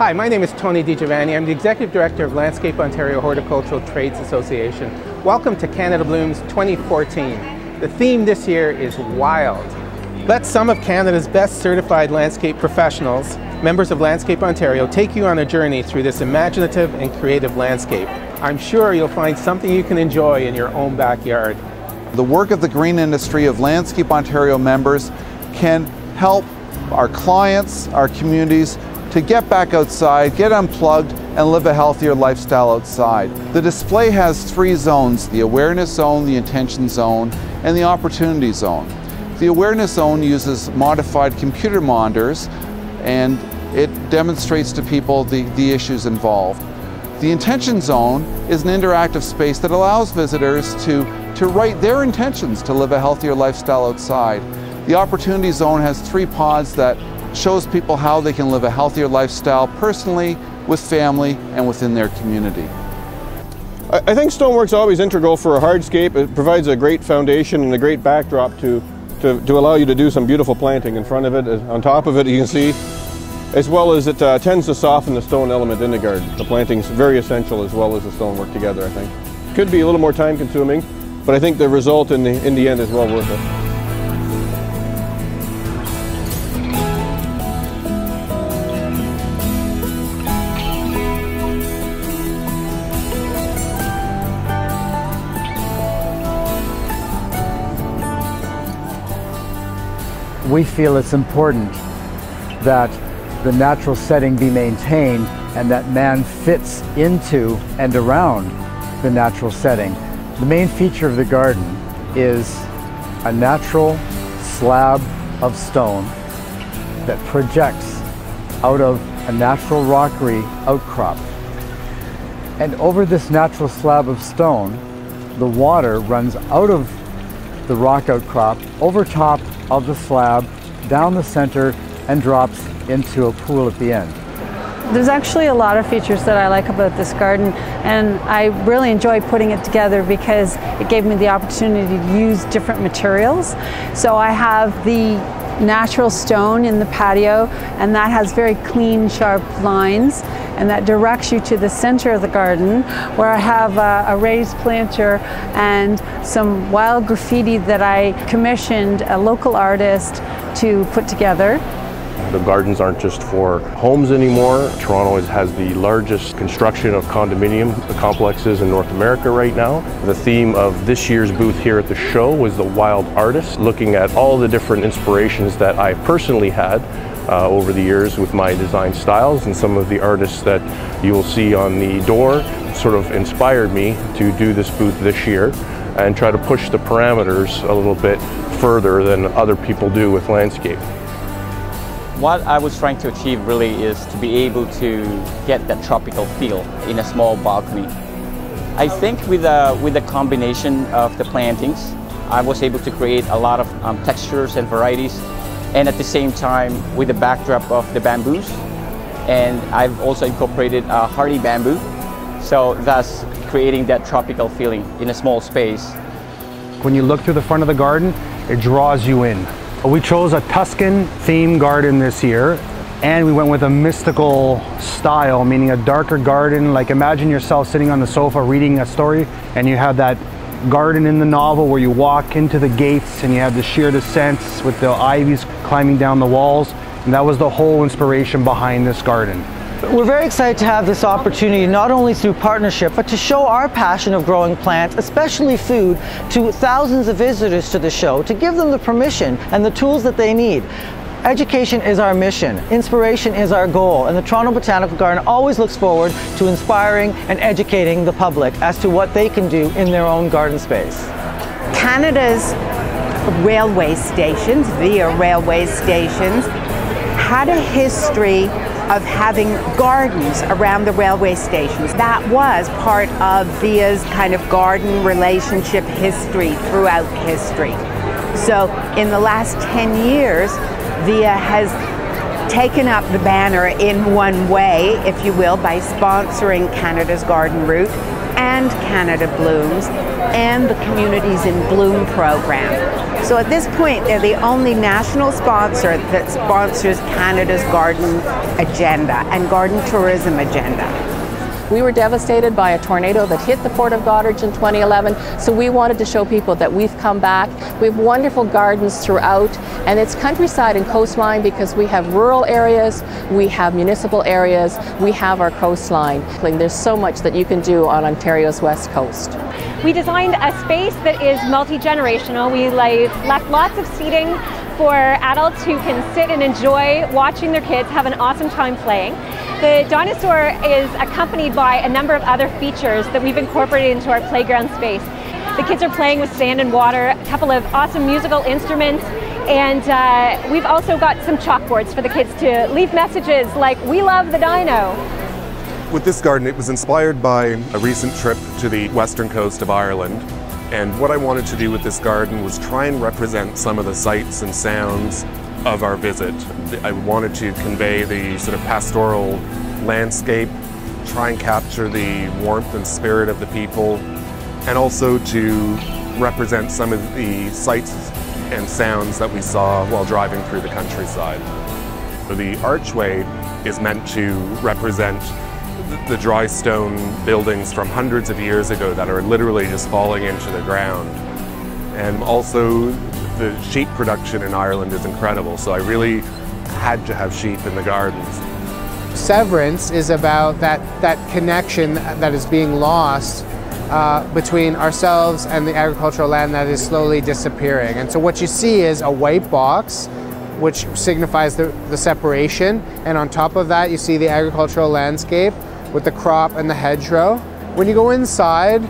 Hi, my name is Tony DiGiovanni. I'm the Executive Director of Landscape Ontario Horticultural Trades Association. Welcome to Canada Blooms 2014. The theme this year is Wild. Let some of Canada's best certified landscape professionals, members of Landscape Ontario, take you on a journey through this imaginative and creative landscape. I'm sure you'll find something you can enjoy in your own backyard. The work of the green industry of Landscape Ontario members can help our clients, our communities, to get back outside, get unplugged, and live a healthier lifestyle outside. The display has 3 zones: the awareness zone, the intention zone, and the opportunity zone. The awareness zone uses modified computer monitors, and it demonstrates to people the issues involved. The intention zone is an interactive space that allows visitors to write their intentions to live a healthier lifestyle outside. The opportunity zone has 3 pods that shows people how they can live a healthier lifestyle personally, with family, and within their community. I think stonework's always integral for a hardscape. It provides a great foundation and a great backdrop to allow you to do some beautiful planting in front of it. On top of it, you can see, as well as it tends to soften the stone element in the garden. The planting's very essential as well as the stonework together, I think. Could be a little more time consuming, but I think the result in the end is well worth it. We feel it's important that the natural setting be maintained and that man fits into and around the natural setting. The main feature of the garden is a natural slab of stone that projects out of a natural rockery outcrop. And over this natural slab of stone, the water runs out of the rock outcrop, over top of the slab, down the center, and drops into a pool at the end. There's actually a lot of features that I like about this garden, and I really enjoy putting it together because it gave me the opportunity to use different materials. So I have the natural stone in the patio, and that has very clean, sharp lines, and that directs you to the center of the garden, where I have a raised planter and some wild graffiti that I commissioned a local artist to put together. The gardens aren't just for homes anymore. Toronto has the largest construction of condominium complexes in North America right now. The theme of this year's booth here at the show was the Wild Artist, looking at all the different inspirations that I personally had over the years with my design styles, and some of the artists that you will see on the door sort of inspired me to do this booth this year and try to push the parameters a little bit further than other people do with landscape. What I was trying to achieve really is to be able to get that tropical feel in a small balcony. I think with the combination of the plantings, I was able to create a lot of textures and varieties, and at the same time with the backdrop of the bamboos. And I've also incorporated hardy bamboo, so thus creating that tropical feeling in a small space. When you look through the front of the garden, it draws you in. We chose a Tuscan themed garden this year, and we went with a mystical style, meaning a darker garden. Like, imagine yourself sitting on the sofa reading a story, and you have that garden in the novel where you walk into the gates and you have the sheer descents with the ivies climbing down the walls, and that was the whole inspiration behind this garden. We're very excited to have this opportunity, not only through partnership, but to show our passion of growing plants, especially food, to thousands of visitors to the show, to give them the permission and the tools that they need. Education is our mission, inspiration is our goal, and the Toronto Botanical Garden always looks forward to inspiring and educating the public as to what they can do in their own garden space. Canada's railway stations, via railway stations, had a history of having gardens around the railway stations. That was part of VIA's kind of garden relationship history throughout history. So in the last 10 years, VIA has taken up the banner in one way, if you will, by sponsoring Canada's Garden Route and Canada Blooms and the Communities in Bloom program. So at this point, they're the only national sponsor that sponsors Canada's garden agenda and garden tourism agenda. We were devastated by a tornado that hit the Port of Goderich in 2011, so we wanted to show people that we've come back. We have wonderful gardens throughout, and it's countryside and coastline because we have rural areas, we have municipal areas, we have our coastline. There's so much that you can do on Ontario's west coast. We designed a space that is multi-generational. We left lots of seating for adults who can sit and enjoy watching their kids have an awesome time playing. The dinosaur is accompanied by a number of other features that we've incorporated into our playground space. The kids are playing with sand and water, a couple of awesome musical instruments, and we've also got some chalkboards for the kids to leave messages like, "We love the dino." With this garden, it was inspired by a recent trip to the western coast of Ireland. And what I wanted to do with this garden was try and represent some of the sights and sounds of our visit. I wanted to convey the sort of pastoral landscape, try and capture the warmth and spirit of the people, and also to represent some of the sights and sounds that we saw while driving through the countryside. The archway is meant to represent the dry stone buildings from hundreds of years ago that are literally just falling into the ground. And also the sheep production in Ireland is incredible, so I really had to have sheep in the gardens. Severance is about that connection that is being lost between ourselves and the agricultural land that is slowly disappearing. And so what you see is a white box, which signifies the separation, and on top of that you see the agricultural landscape with the crop and the hedgerow. When you go inside,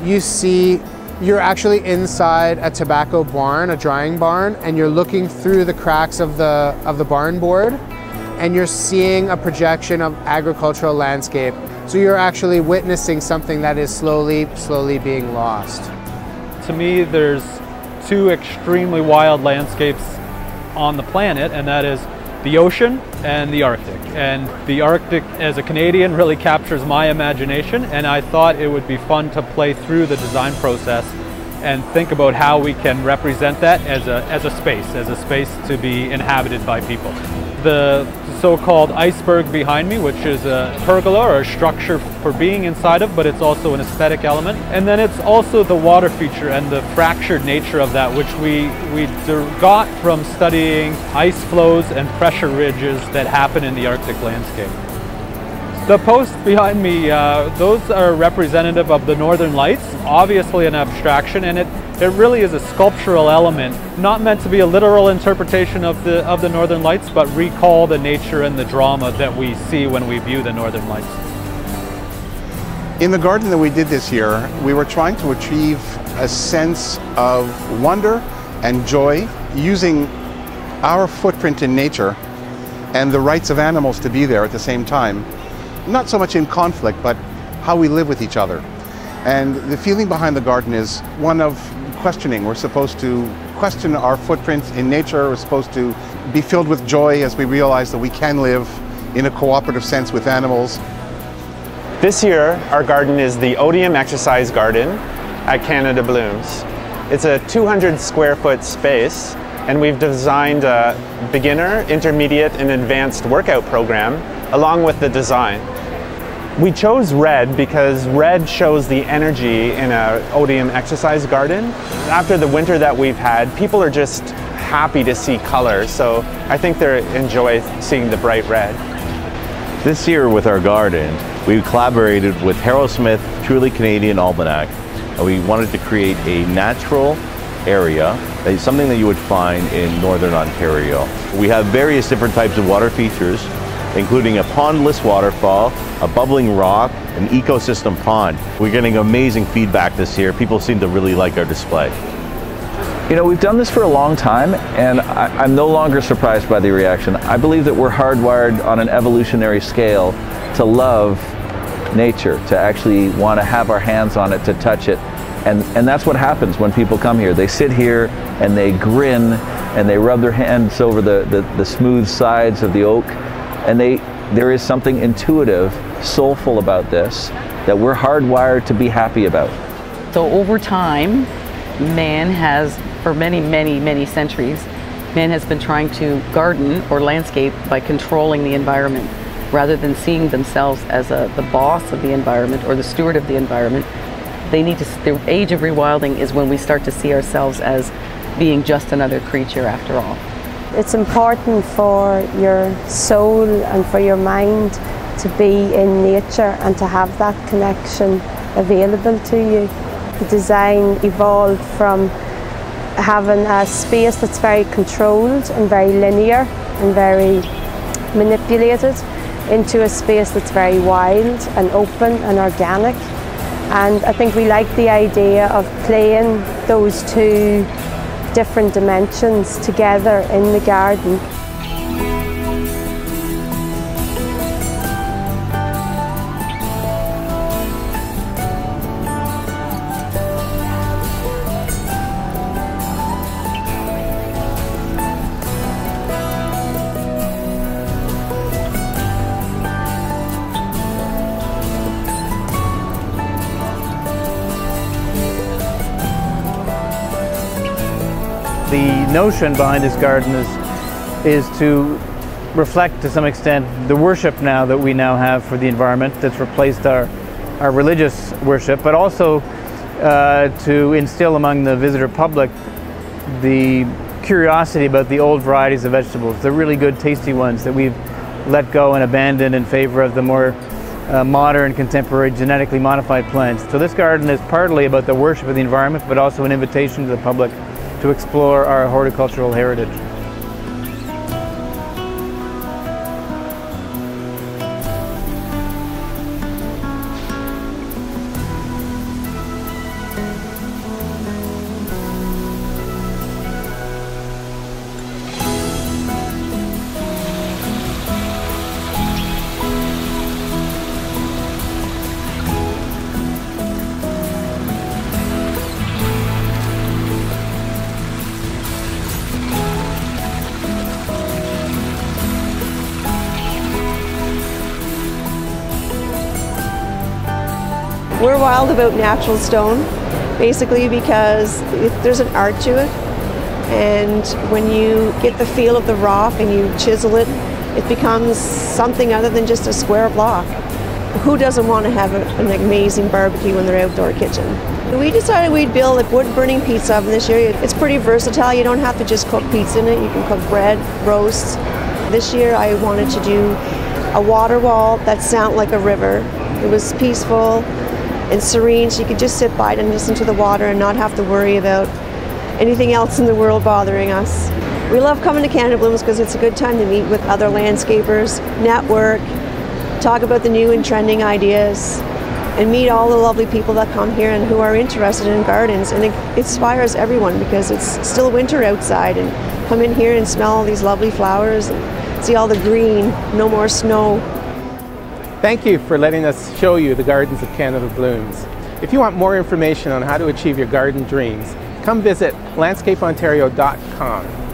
you see you're actually inside a tobacco barn, a drying barn, and you're looking through the cracks of the barn board, and you're seeing a projection of agricultural landscape. So you're actually witnessing something that is slowly being lost. To me, there's two extremely wild landscapes on the planet, and that is the ocean and the Arctic. And the Arctic, as a Canadian, really captures my imagination, and I thought it would be fun to play through the design process and think about how we can represent that as a space to be inhabited by people. The so-called iceberg behind me, which is a pergola or a structure for being inside of, but it's also an aesthetic element. And then it's also the water feature and the fractured nature of that, which we got from studying ice flows and pressure ridges that happen in the Arctic landscape. The posts behind me, those are representative of the Northern Lights, obviously an abstraction, and it really is a sculptural element, not meant to be a literal interpretation of the Northern Lights, but recall the nature and the drama that we see when we view the Northern Lights. In the garden that we did this year, we were trying to achieve a sense of wonder and joy using our footprint in nature and the rights of animals to be there at the same time. Not so much in conflict, but how we live with each other. And the feeling behind the garden is one of questioning. We're supposed to question our footprint in nature. We're supposed to be filled with joy as we realize that we can live in a cooperative sense with animals. This year, our garden is the Odium Exercise Garden at Canada Blooms. It's a 200 square foot space, and we've designed a beginner, intermediate, and advanced workout program along with the design. We chose red because red shows the energy in an Odium exercise garden. After the winter that we've had, people are just happy to see color, so I think they enjoy seeing the bright red. This year with our garden, we collaborated with Harrowsmith Truly Canadian Almanac. We wanted to create a natural area, something that you would find in Northern Ontario. We have various different types of water features, including a pondless waterfall, a bubbling rock, an ecosystem pond. We're getting amazing feedback this year. People seem to really like our display. You know, we've done this for a long time, and I'm no longer surprised by the reaction. I believe that we're hardwired on an evolutionary scale to love nature, to actually want to have our hands on it, to touch it. And that's what happens when people come here. They sit here and they grin and they rub their hands over the smooth sides of the oak. And there is something intuitive, soulful about this. that we're hardwired to be happy about. So over time, man has, for many, many, many centuries, man has been trying to garden or landscape by controlling the environment rather than seeing themselves as the boss of the environment or the steward of the environment. The age of rewilding is when we start to see ourselves as being just another creature after all. It's important for your soul and for your mind to be in nature and to have that connection available to you. The design evolved from having a space that's very controlled and very linear and very manipulated into a space that's very wild and open and organic. And I think we like the idea of playing those two different dimensions together in the garden. The notion behind this garden is to reflect to some extent the worship now that we now have for the environment that's replaced our religious worship, but also to instill among the visitor public the curiosity about the old varieties of vegetables, the really good tasty ones that we've let go and abandoned in favor of the more modern, contemporary, genetically modified plants. So this garden is partly about the worship of the environment, but also an invitation to the public to explore our horticultural heritage. We're wild about natural stone, basically because there's an art to it, and when you get the feel of the rock and you chisel it, it becomes something other than just a square block. Who doesn't want to have an amazing barbecue in their outdoor kitchen? We decided we'd build a wood-burning pizza oven this year. It's pretty versatile. You don't have to just cook pizza in it. You can cook bread, roasts. This year I wanted to do a water wall that sounded like a river. It was peaceful and serene, so you could just sit by it and listen to the water and not have to worry about anything else in the world bothering us. We love coming to Canada Blooms because it's a good time to meet with other landscapers, network, talk about the new and trending ideas, and meet all the lovely people that come here and who are interested in gardens. And it inspires everyone because it's still winter outside, and come in here and smell all these lovely flowers and see all the green, no more snow. Thank you for letting us show you the gardens of Canada Blooms. If you want more information on how to achieve your garden dreams, come visit landscapeontario.com.